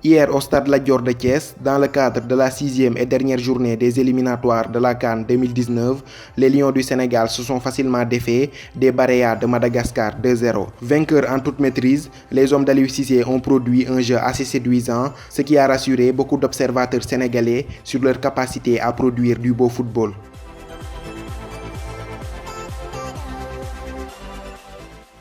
Hier au stade Lat Dior de Thiès, dans le cadre de la 6e et dernière journée des éliminatoires de la CAN 2019, les Lions du Sénégal se sont facilement défaits des Baréas de Madagascar 2-0. Vainqueurs en toute maîtrise, les hommes d'Aliou Cissé ont produit un jeu assez séduisant, ce qui a rassuré beaucoup d'observateurs sénégalais sur leur capacité à produire du beau football.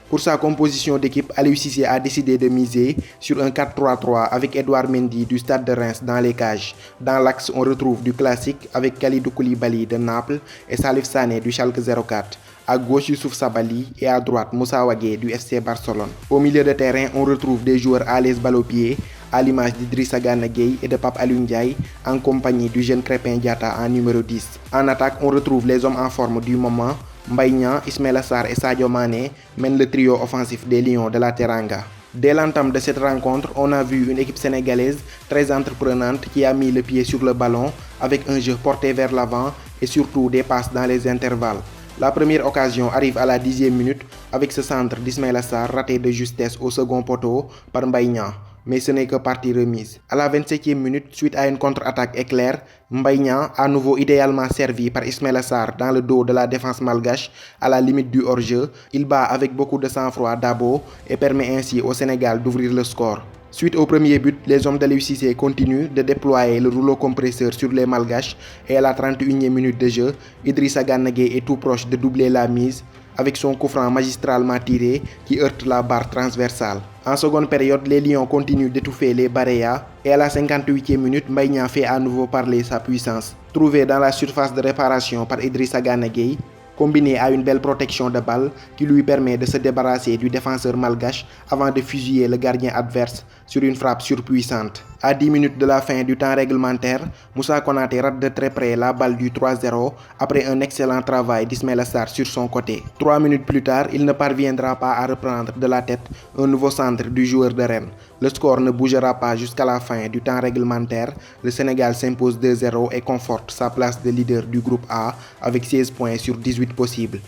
Pour sa composition d'équipe, Aliou Cissé a décidé de miser sur un 4-3-3 avec Edouard Mendy du Stade de Reims dans les cages. Dans l'axe, on retrouve du classique avec Kalidou Koulibaly de Naples et Salif Sané du Schalke 04. À gauche, Youssouf Sabaly et à droite, Moussa Wagué du FC Barcelone. Au milieu de terrain, on retrouve des joueurs à l'aise balle au pied, à l'image d'Idrissa Gana Gueye et de Pape Alioune Ndiaye en compagnie du jeune Krépin Diatta en numéro 10. En attaque, on retrouve les hommes en forme du moment. Mbaye Niang, Ismaïla Sarr et Sadio Mané mènent le trio offensif des Lions de la Teranga. Dès l'entame de cette rencontre, on a vu une équipe sénégalaise très entreprenante qui a mis le pied sur le ballon avec un jeu porté vers l'avant et surtout des passes dans les intervalles. La première occasion arrive à la 10e minute avec ce centre d'Ismaïla Sarr raté de justesse au second poteau par Mbaye Niang. Mais ce n'est que partie remise. À la 27e minute, suite à une contre-attaque éclair, Mbaye Niang, à nouveau idéalement servi par Ismaïla Sarr dans le dos de la défense malgache, à la limite du hors-jeu, il bat avec beaucoup de sang-froid Dabo et permet ainsi au Sénégal d'ouvrir le score. Suite au premier but, les hommes d'Aliou Cissé continuent de déployer le rouleau compresseur sur les malgaches et à la 31e minute de jeu, Idrissa Gana Gueye est tout proche de doubler la mise avec son coup franc magistralement tiré qui heurte la barre transversale. En seconde période, les Lions continuent d'étouffer les Baréas et à la 58e minute, Mbaye Niang fait à nouveau parler sa puissance. Trouvé dans la surface de réparation par Idrissa Gana Gueye, combiné à une belle protection de balle qui lui permet de se débarrasser du défenseur malgache avant de fusiller le gardien adverse sur une frappe surpuissante. À 10 minutes de la fin du temps réglementaire, Moussa Konaté rate de très près la balle du 3-0 après un excellent travail d'Ismaïla Sarr sur son côté. 3 minutes plus tard, il ne parviendra pas à reprendre de la tête un nouveau centre du joueur de Rennes. Le score ne bougera pas jusqu'à la fin du temps réglementaire. Le Sénégal s'impose 2-0 et conforte sa place de leader du groupe A avec 16 points sur 18 possibles.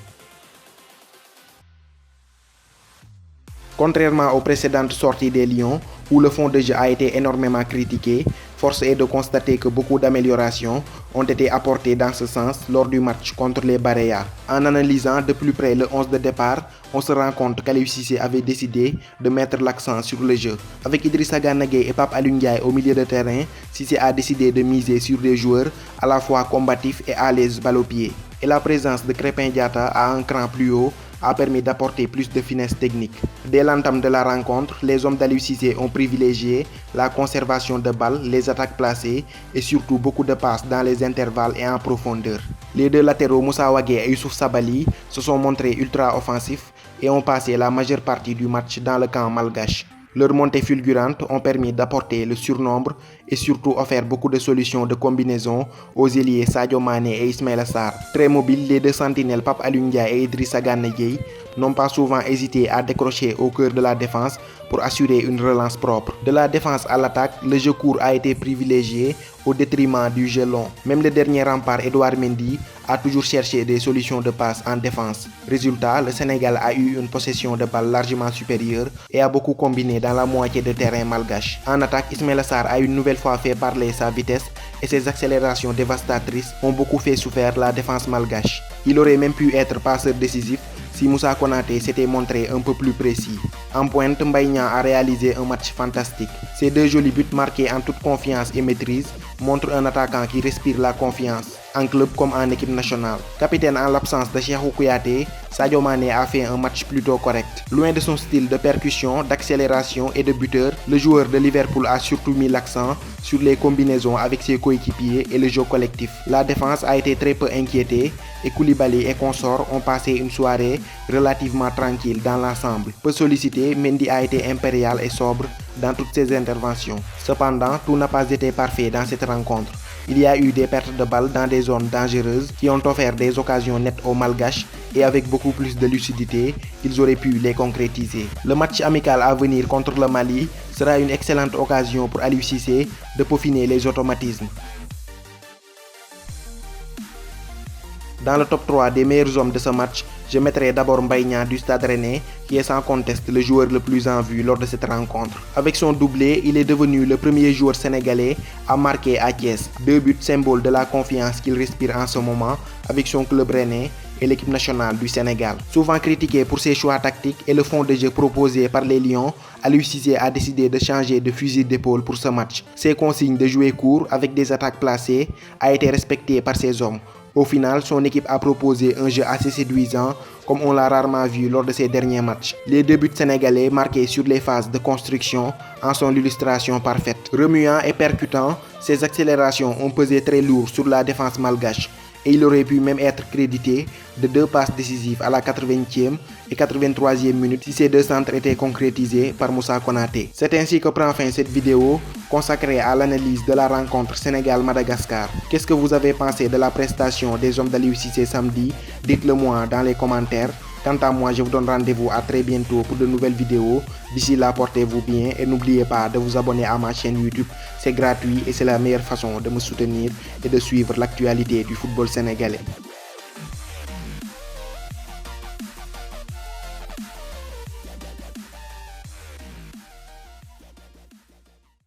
Contrairement aux précédentes sorties des Lions, où le fond de jeu a été énormément critiqué, force est de constater que beaucoup d'améliorations ont été apportées dans ce sens lors du match contre les Baréas. En analysant de plus près le 11 de départ, on se rend compte qu'Aliou Cissé avait décidé de mettre l'accent sur le jeu. Avec Idrissa Gana Gueye et Pape Alioune Ndiaye au milieu de terrain, Cissé a décidé de miser sur des joueurs à la fois combatifs et à l'aise balle au pied. Et la présence de Krépin Diatta à un cran plus haut a permis d'apporter plus de finesse technique. Dès l'entame de la rencontre, les hommes d'Aliou Cissé ont privilégié la conservation de balles, les attaques placées et surtout beaucoup de passes dans les intervalles et en profondeur. Les deux latéraux Moussa Wagué et Youssouf Sabaly se sont montrés ultra offensifs et ont passé la majeure partie du match dans le camp malgache. Leurs montées fulgurantes ont permis d'apporter le surnombre et surtout offert beaucoup de solutions de combinaison aux ailiers Sadio Mané et Ismaïla Sarr. Très mobiles, les deux sentinelles Pape Alioune Ndiaye et Idrissa Gana Gueye n'ont pas souvent hésité à décrocher au cœur de la défense pour assurer une relance propre. De la défense à l'attaque, le jeu court a été privilégié au détriment du jeu long. Même le dernier rempart Edouard Mendy a toujours cherché des solutions de passe en défense. Résultat, le Sénégal a eu une possession de balle largement supérieure et a beaucoup combiné dans la moitié de terrain malgache. En attaque, Ismaïla Sarr a une nouvelle fois fait parler sa vitesse et ses accélérations dévastatrices ont beaucoup fait souffrir la défense malgache. Il aurait même pu être passeur décisif si Moussa Konaté s'était montré un peu plus précis. En pointe, Mbaye Niang a réalisé un match fantastique. Ces deux jolis buts marqués en toute confiance et maîtrise montrent un attaquant qui respire la confiance, en club comme en équipe nationale. Capitaine en l'absence de Cheikhou Kouyaté, Sadio Mané a fait un match plutôt correct. Loin de son style de percussion, d'accélération et de buteur, le joueur de Liverpool a surtout mis l'accent sur les combinaisons avec ses coéquipiers et le jeu collectif. La défense a été très peu inquiétée et Koulibaly et consorts ont passé une soirée relativement tranquille dans l'ensemble. Peu sollicité, Mendy a été impérial et sobre dans toutes ses interventions. Cependant, tout n'a pas été parfait dans cette rencontre. Il y a eu des pertes de balles dans des zones dangereuses qui ont offert des occasions nettes aux Malgaches et avec beaucoup plus de lucidité, ils auraient pu les concrétiser. Le match amical à venir contre le Mali sera une excellente occasion pour Aliou Cissé de peaufiner les automatismes. Dans le top 3 des meilleurs hommes de ce match, Je mettrai d'abord Mbaye Niang du Stade Rennais, qui est sans conteste le joueur le plus en vue lors de cette rencontre. Avec son doublé, il est devenu le premier joueur sénégalais à marquer à Thiès. 2 buts symboles de la confiance qu'il respire en ce moment avec son club rennais et l'équipe nationale du Sénégal. Souvent critiqué pour ses choix tactiques et le fond de jeu proposé par les Lions, Aliou Cissé a décidé de changer de fusil d'épaule pour ce match. Ses consignes de jouer court avec des attaques placées a été respectée par ses hommes. Au final, son équipe a proposé un jeu assez séduisant comme on l'a rarement vu lors de ses derniers matchs. Les 2 buts sénégalais marqués sur les phases de construction en sont l'illustration parfaite. Remuant et percutant, ses accélérations ont pesé très lourd sur la défense malgache. Et il aurait pu même être crédité de 2 passes décisives à la 80e et 83e minute si ces 2 centres étaient concrétisés par Moussa Konaté. C'est ainsi que prend fin cette vidéo consacrée à l'analyse de la rencontre Sénégal-Madagascar. Qu'est-ce que vous avez pensé de la prestation des hommes d'Aliou Cissé samedi? Dites-le moi dans les commentaires. Quant à moi, je vous donne rendez-vous à très bientôt pour de nouvelles vidéos. D'ici là, portez-vous bien et n'oubliez pas de vous abonner à ma chaîne YouTube. C'est gratuit et c'est la meilleure façon de me soutenir et de suivre l'actualité du football sénégalais.